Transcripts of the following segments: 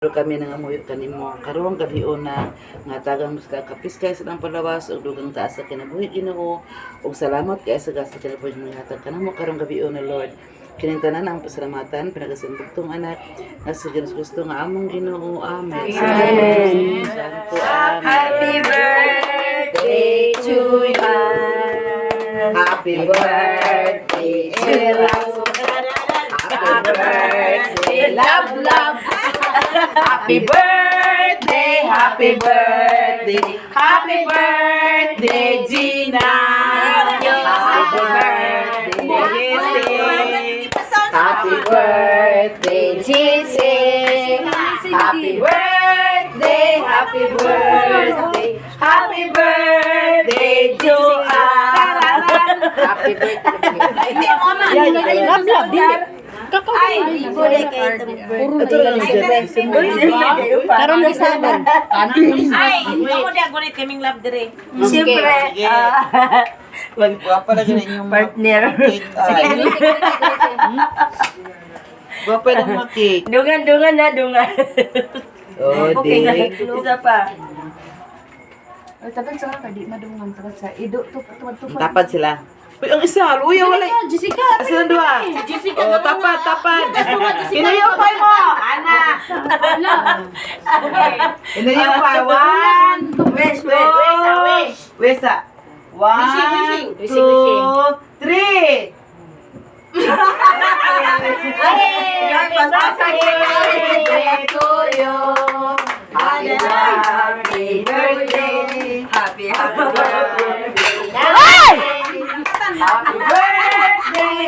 Pero kami nangamuyo kanimo karong gabi na nga tagang mas kakapiskay sa nang palawas ug dugang taas sa kinabuhi Ginoo ug salamat kay sa gasa kinabuhi mga hatag kanamo karong gabi na Lord. Kining tanan ang pasalamatan pinagasimbog tong anak nga sa Dios Kristo nga among Ginoo. Amen. Amen. Santo, amen. Happy birthday to you. Happy birthday to us. Happy birthday, love, love. Happy birthday, happy birthday, happy birthday, Gina. Happy birthday, happy birthday, Giselle. Happy birthday, happy birthday, happy birthday, Joanne. Happy birthday. Ay, gulay kayo Ito lang yung Karon na saban. Ay, ikaw mo di agunit kaming love dire. Siyempre, Gwapa na ganun yung partner. Gwapa na mga cake. Dungan na, dungan. Oh, Okay, di. isa pa. Tagal sa ka, di madungan. Tagal sa ido, tupad. Tapad sila. Uy, ang isa, luya, wala. Jessica! Asa na dua? Oh, tapad. Inayaw pa mo. Ana. Inayaw pa. One, Wish. Wesa. One, Wishing. two, three. Birthday to you. Happy birthday.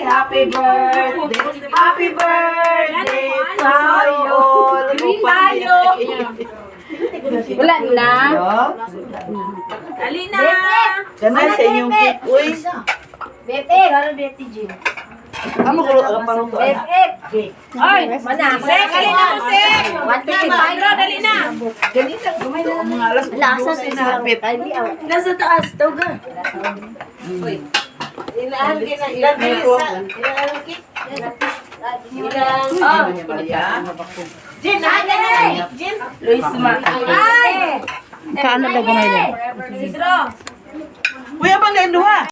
Happy birthday. Happy birthday tayo. Tayo. Wala na. Dali na. Ganun sa inyong cake. Uy. Bebe, ano Betty Jean? Ano ko ang paluto? Bebe. Ay, Mana? Sek, dali na mo, Sek. Pedro, dali na. Ganito. Mga alas. Lasa sa sinapit. Nasa taas, daw ga. Ilahan kita, ilahan Jin, ay, Jin. Luis Ma. Ay! Kaano na gamay na? Pedro. Uy, abang na duha.